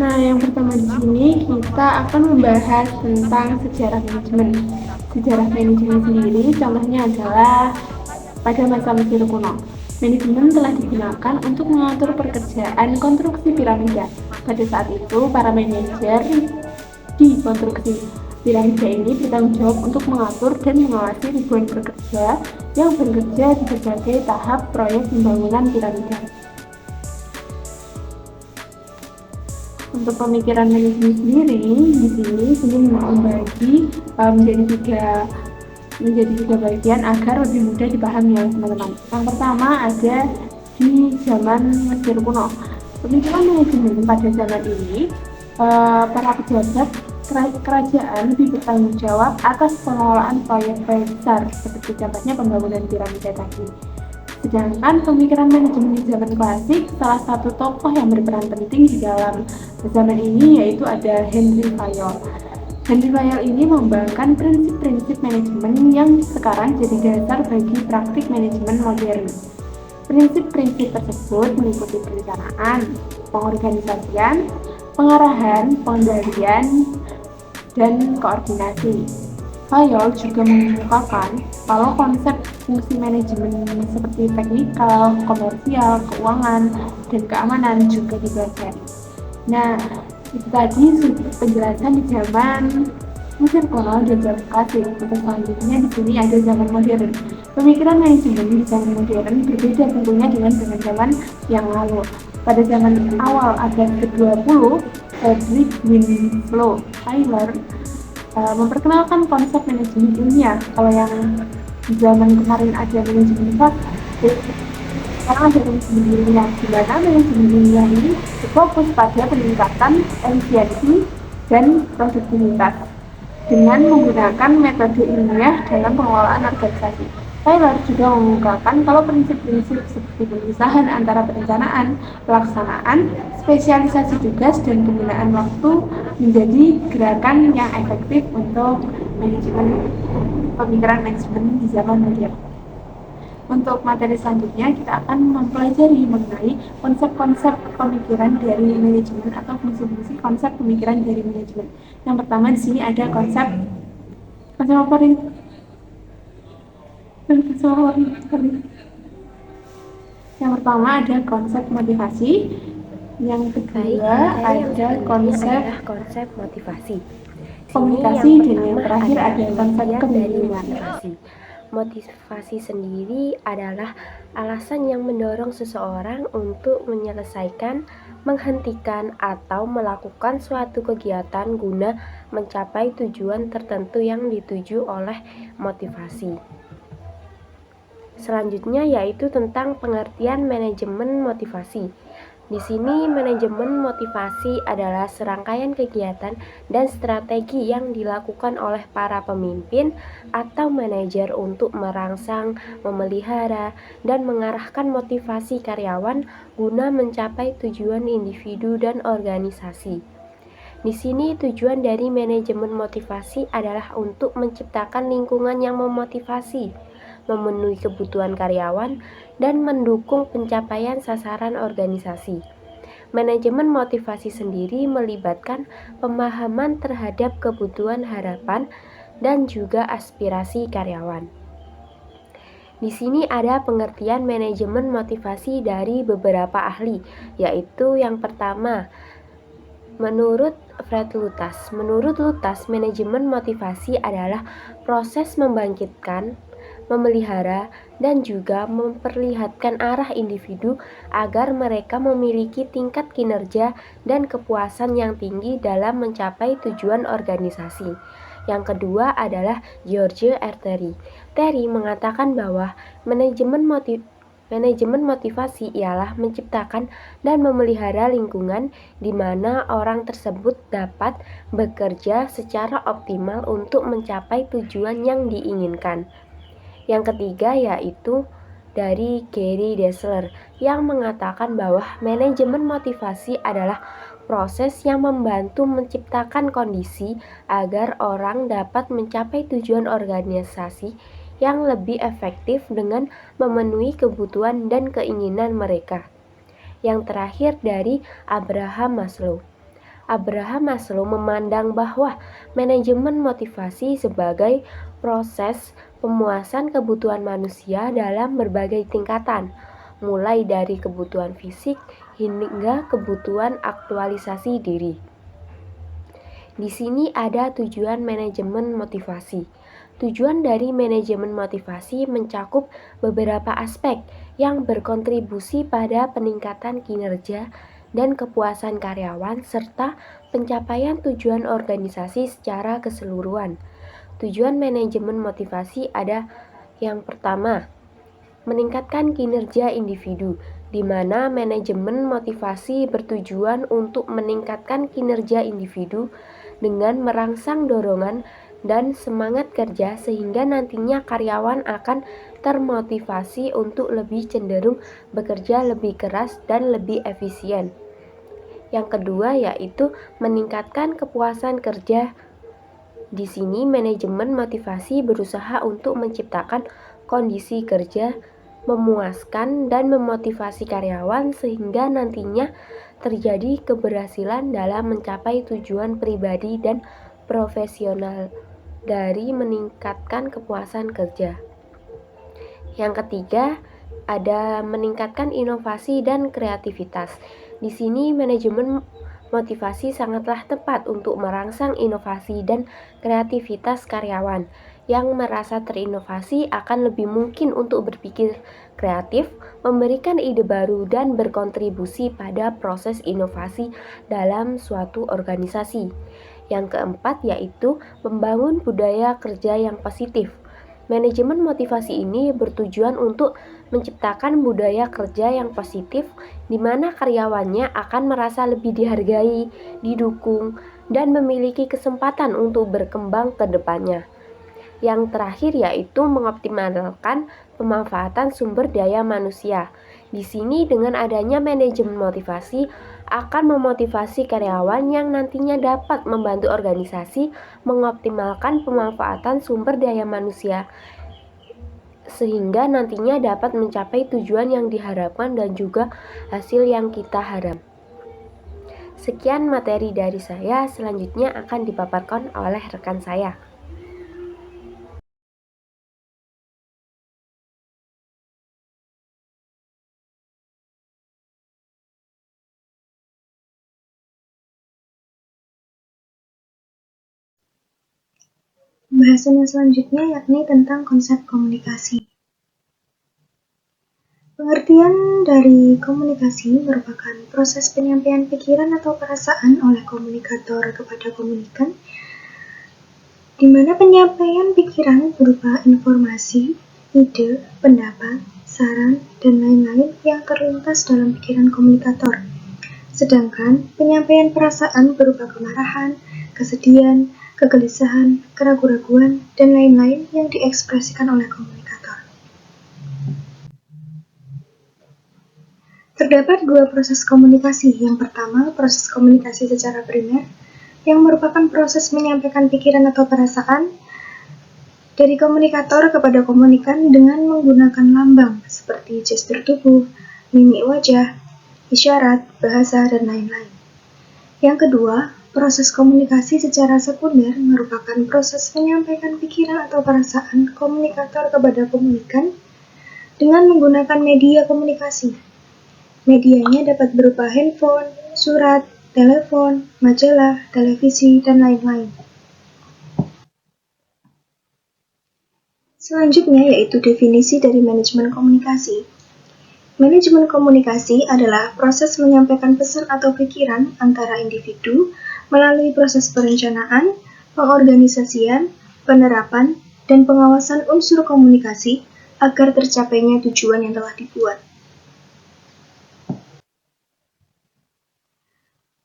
Nah, yang pertama di sini kita akan membahas tentang sejarah manajemen. Sejarah manajemen sendiri contohnya adalah pada masa Mesir kuno. Manajemen telah digunakan untuk mengatur pekerjaan konstruksi piramida. Pada saat itu, para manajer di konstruksi piramida ini bertanggung jawab untuk mengatur dan mengawasi ribuan pekerja yang bekerja di berbagai tahap proyek pembangunan piramida. Untuk pemikiran manajemen sendiri di sini membagi menjadi tiga bagian agar lebih mudah dipahami ya teman-teman. Yang pertama ada di zaman Mesir kuno. Pemikiran manajemen pada zaman ini para pejabat kerajaan lebih bertanggung jawab atas pengelolaan proyek-proyek besar seperti contohnya pembangunan piramida tadi. Sedangkan pemikiran manajemen di zaman klasik, salah satu tokoh yang berperan penting di dalam zaman ini yaitu ada Henry Fayol. Henry Fayol ini mengembangkan prinsip-prinsip manajemen yang sekarang jadi dasar bagi praktik manajemen modern. Prinsip-prinsip tersebut meliputi perencanaan, pengorganisasian, pengarahan, pengendalian, dan koordinasi. Fayol juga mengungkapkan kalau konsep fungsi manajemen seperti teknikal, komersial, keuangan, dan keamanan juga dipelajari. Nah, itu tadi penjelasan di zaman Mesir kuno dan zaman klasik. Untuk selanjutnya di sini ada zaman modern. Pemikiran manajemen di zaman modern berbeda tentunya dengan zaman yang lalu. Pada zaman awal abad ke-20, Frederick Winslow Taylor memperkenalkan konsep manajemen ilmiah. Kalau yang zaman kemarin ada manajemen praktik, sekarang ada manajemen ilmiah, di mana manajemen ilmiah ini berfokus pada peningkatan efisiensi dan produktivitas dengan menggunakan metode ilmiah dalam pengelolaan organisasi. Taylor juga mengungkapkan kalau prinsip-prinsip seperti pemisahan antara perencanaan, pelaksanaan, spesialisasi tugas, dan penggunaan waktu menjadi gerakan yang efektif untuk pemikiran manajemen di zaman modern. Untuk materi selanjutnya kita akan mempelajari mengenai konsep-konsep pemikiran dari manajemen atau fungsi-fungsi konsep pemikiran dari manajemen. Yang pertama di sini ada konsep apa nih? Yang pertama ada konsep motivasi, yang kedua ada konsep motivasi. Komunikasi, dan yang terakhir ada konsep kebingungan. Motivasi sendiri adalah alasan yang mendorong seseorang untuk menyelesaikan, menghentikan, atau melakukan suatu kegiatan guna mencapai tujuan tertentu yang dituju oleh motivasi. Selanjutnya yaitu tentang pengertian manajemen motivasi. Di sini manajemen motivasi adalah serangkaian kegiatan dan strategi yang dilakukan oleh para pemimpin atau manajer untuk merangsang, memelihara, dan mengarahkan motivasi karyawan guna mencapai tujuan individu dan organisasi. Di sini tujuan dari manajemen motivasi adalah untuk menciptakan lingkungan yang memotivasi, memenuhi kebutuhan karyawan, dan mendukung pencapaian sasaran organisasi. Manajemen motivasi sendiri melibatkan pemahaman terhadap kebutuhan, harapan, dan juga aspirasi karyawan. Di sini ada pengertian manajemen motivasi dari beberapa ahli, yaitu yang pertama, menurut Fred Lutas. Menurut Lutas, manajemen motivasi adalah proses membangkitkan, memelihara, dan juga memperlihatkan arah individu agar mereka memiliki tingkat kinerja dan kepuasan yang tinggi dalam mencapai tujuan organisasi. Yang kedua adalah George R. Terry. Terry mengatakan bahwa manajemen motivasi ialah menciptakan dan memelihara lingkungan di mana orang tersebut dapat bekerja secara optimal untuk mencapai tujuan yang diinginkan. Yang ketiga yaitu dari Gary Dessler yang mengatakan bahwa manajemen motivasi adalah proses yang membantu menciptakan kondisi agar orang dapat mencapai tujuan organisasi yang lebih efektif dengan memenuhi kebutuhan dan keinginan mereka. Yang terakhir dari Abraham Maslow. Abraham Maslow memandang bahwa manajemen motivasi sebagai proses pemuasan kebutuhan manusia dalam berbagai tingkatan, mulai dari kebutuhan fisik hingga kebutuhan aktualisasi diri. Di sini ada tujuan manajemen motivasi. Tujuan dari manajemen motivasi mencakup beberapa aspek yang berkontribusi pada peningkatan kinerja dan kepuasan karyawan serta pencapaian tujuan organisasi secara keseluruhan. Tujuan manajemen motivasi ada yang pertama, meningkatkan kinerja individu, di mana manajemen motivasi bertujuan untuk meningkatkan kinerja individu dengan merangsang dorongan dan semangat kerja sehingga nantinya karyawan akan termotivasi untuk lebih cenderung bekerja lebih keras dan lebih efisien. Yang kedua yaitu meningkatkan kepuasan kerja. Di sini manajemen motivasi berusaha untuk menciptakan kondisi kerja memuaskan dan memotivasi karyawan sehingga nantinya terjadi keberhasilan dalam mencapai tujuan pribadi dan profesional dari meningkatkan kepuasan kerja. Yang ketiga, ada meningkatkan inovasi dan kreativitas. Di sini manajemen motivasi sangatlah tepat untuk merangsang inovasi dan kreativitas karyawan. Yang merasa terinovasi akan lebih mungkin untuk berpikir kreatif, memberikan ide baru, dan berkontribusi pada proses inovasi dalam suatu organisasi. Yang keempat yaitu membangun budaya kerja yang positif. Manajemen motivasi ini bertujuan untuk menciptakan budaya kerja yang positif di mana karyawannya akan merasa lebih dihargai, didukung, dan memiliki kesempatan untuk berkembang ke depannya. Yang terakhir yaitu mengoptimalkan pemanfaatan sumber daya manusia. Di sini dengan adanya manajemen motivasi akan memotivasi karyawan yang nantinya dapat membantu organisasi mengoptimalkan pemanfaatan sumber daya manusia sehingga nantinya dapat mencapai tujuan yang diharapkan dan juga hasil yang kita harap. Sekian materi dari saya, selanjutnya akan dipaparkan oleh rekan saya. Pembahasan yang selanjutnya yakni tentang konsep komunikasi. Pengertian dari komunikasi merupakan proses penyampaian pikiran atau perasaan oleh komunikator kepada komunikan, di mana penyampaian pikiran berupa informasi, ide, pendapat, saran, dan lain-lain yang terlintas dalam pikiran komunikator. Sedangkan penyampaian perasaan berupa kemarahan, kesedihan, kegelisahan, keraguan-raguan, dan lain-lain yang diekspresikan oleh komunikator. Terdapat dua proses komunikasi. Yang pertama, proses komunikasi secara primer, yang merupakan proses menyampaikan pikiran atau perasaan dari komunikator kepada komunikan dengan menggunakan lambang seperti gestur tubuh, mimik wajah, isyarat, bahasa, dan lain-lain. Yang kedua, proses komunikasi secara sekunder merupakan proses menyampaikan pikiran atau perasaan komunikator kepada komunikan dengan menggunakan media komunikasi. Medianya dapat berupa handphone, surat, telepon, majalah, televisi, dan lain-lain. Selanjutnya yaitu definisi dari manajemen komunikasi. Manajemen komunikasi adalah proses menyampaikan pesan atau pikiran antara individu melalui proses perencanaan, pengorganisasian, penerapan, dan pengawasan unsur komunikasi agar tercapainya tujuan yang telah dibuat.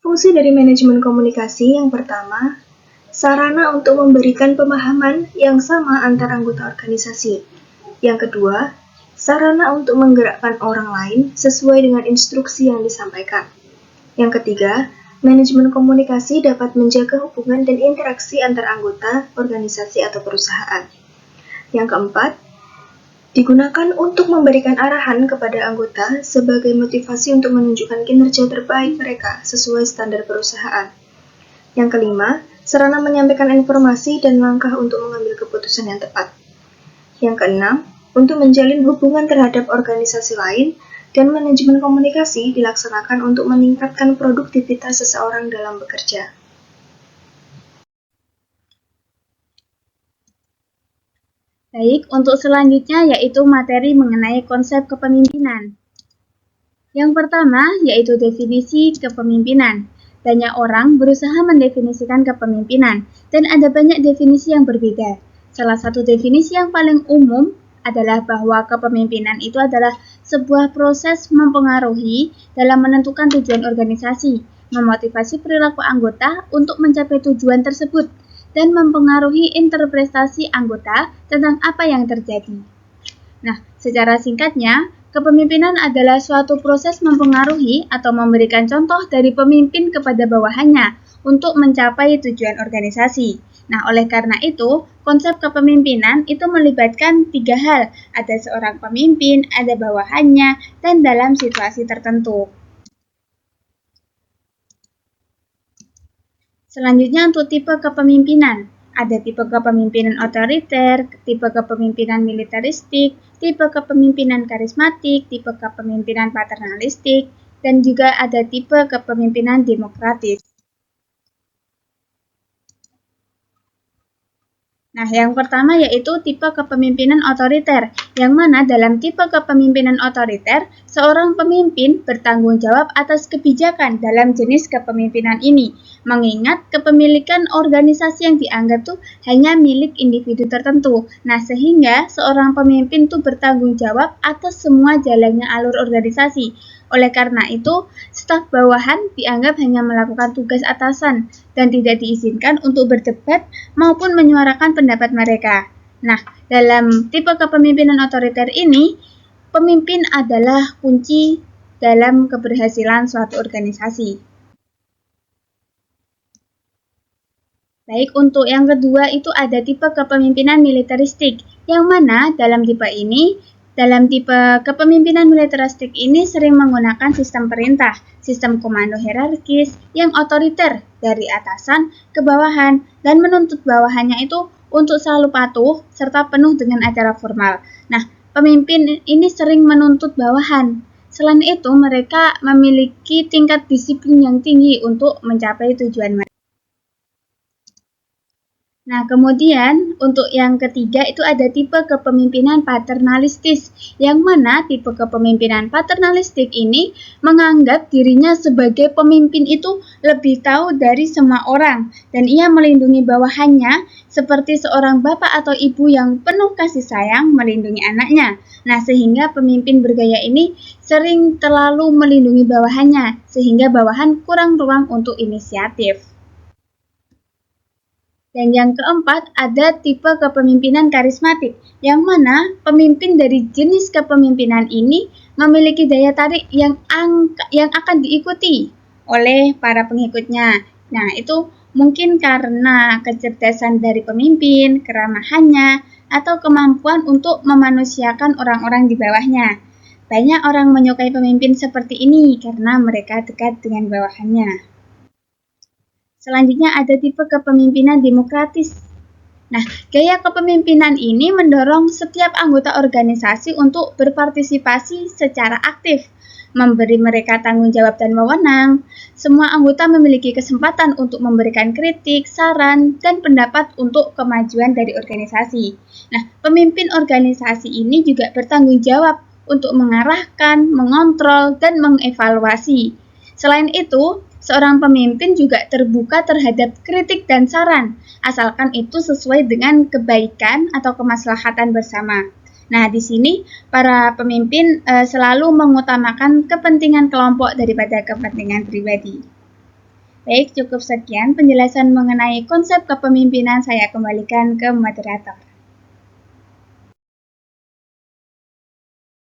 Fungsi dari manajemen komunikasi yang pertama, sarana untuk memberikan pemahaman yang sama antar anggota organisasi. Yang kedua, sarana untuk menggerakkan orang lain sesuai dengan instruksi yang disampaikan. Yang ketiga, manajemen komunikasi dapat menjaga hubungan dan interaksi antar anggota, organisasi, atau perusahaan. Yang keempat, digunakan untuk memberikan arahan kepada anggota sebagai motivasi untuk menunjukkan kinerja terbaik mereka sesuai standar perusahaan. Yang kelima, sarana menyampaikan informasi dan langkah untuk mengambil keputusan yang tepat. Yang keenam, untuk menjalin hubungan terhadap organisasi lain dan manajemen komunikasi dilaksanakan untuk meningkatkan produktivitas seseorang dalam bekerja. Baik, untuk selanjutnya yaitu materi mengenai konsep kepemimpinan. Yang pertama yaitu definisi kepemimpinan. Banyak orang berusaha mendefinisikan kepemimpinan, dan ada banyak definisi yang berbeda. Salah satu definisi yang paling umum adalah bahwa kepemimpinan itu adalah sebuah proses mempengaruhi dalam menentukan tujuan organisasi, memotivasi perilaku anggota untuk mencapai tujuan tersebut, dan mempengaruhi interpretasi anggota tentang apa yang terjadi. Nah, secara singkatnya, kepemimpinan adalah suatu proses mempengaruhi atau memberikan contoh dari pemimpin kepada bawahannya untuk mencapai tujuan organisasi. Nah, oleh karena itu, konsep kepemimpinan itu melibatkan 3 hal. Ada seorang pemimpin, ada bawahannya, dan dalam situasi tertentu. Selanjutnya untuk tipe kepemimpinan. Ada tipe kepemimpinan otoriter, tipe kepemimpinan militeristik, tipe kepemimpinan karismatik, tipe kepemimpinan paternalistik, dan juga ada tipe kepemimpinan demokratis. Nah, yang pertama yaitu tipe kepemimpinan otoriter, yang mana dalam tipe kepemimpinan otoriter, seorang pemimpin bertanggung jawab atas kebijakan dalam jenis kepemimpinan ini, mengingat kepemilikan organisasi yang dianggap tuh hanya milik individu tertentu. Nah, sehingga seorang pemimpin tuh bertanggung jawab atas semua jalannya alur organisasi. Oleh karena itu, staf bawahan dianggap hanya melakukan tugas atasan dan tidak diizinkan untuk berdebat maupun menyuarakan pendapat mereka. Nah, dalam tipe kepemimpinan otoriter ini, pemimpin adalah kunci dalam keberhasilan suatu organisasi. Baik, untuk yang kedua itu ada tipe kepemimpinan militeristik, yang mana dalam tipe kepemimpinan militeristik ini sering menggunakan sistem perintah, sistem komando hierarkis yang otoriter dari atasan ke bawahan dan menuntut bawahannya itu untuk selalu patuh serta penuh dengan acara formal. Nah, pemimpin ini sering menuntut bawahan. Selain itu, mereka memiliki tingkat disiplin yang tinggi untuk mencapai tujuan mereka. Nah, kemudian untuk yang ketiga itu ada tipe kepemimpinan paternalistis, yang mana tipe kepemimpinan paternalistik ini menganggap dirinya sebagai pemimpin itu lebih tahu dari semua orang, dan ia melindungi bawahannya seperti seorang bapak atau ibu yang penuh kasih sayang melindungi anaknya. Nah, sehingga pemimpin bergaya ini sering terlalu melindungi bawahannya, sehingga bawahan kurang ruang untuk inisiatif. Dan yang keempat, ada tipe kepemimpinan karismatik, yang mana pemimpin dari jenis kepemimpinan ini memiliki daya tarik yang akan diikuti oleh para pengikutnya. Nah, itu mungkin karena kecerdasan dari pemimpin, keramahannya, atau kemampuan untuk memanusiakan orang-orang di bawahnya. Banyak orang menyukai pemimpin seperti ini karena mereka dekat dengan bawahannya. Selanjutnya ada tipe kepemimpinan demokratis. Nah, gaya kepemimpinan ini mendorong setiap anggota organisasi untuk berpartisipasi secara aktif, memberi mereka tanggung jawab dan wewenang. Semua anggota memiliki kesempatan untuk memberikan kritik, saran, dan pendapat untuk kemajuan dari organisasi. Nah, pemimpin organisasi ini juga bertanggung jawab untuk mengarahkan, mengontrol, dan mengevaluasi. Selain itu, seorang pemimpin juga terbuka terhadap kritik dan saran, asalkan itu sesuai dengan kebaikan atau kemaslahatan bersama. Nah, di sini para pemimpin selalu mengutamakan kepentingan kelompok daripada kepentingan pribadi. Baik, cukup sekian penjelasan mengenai konsep kepemimpinan. Saya kembalikan ke moderator.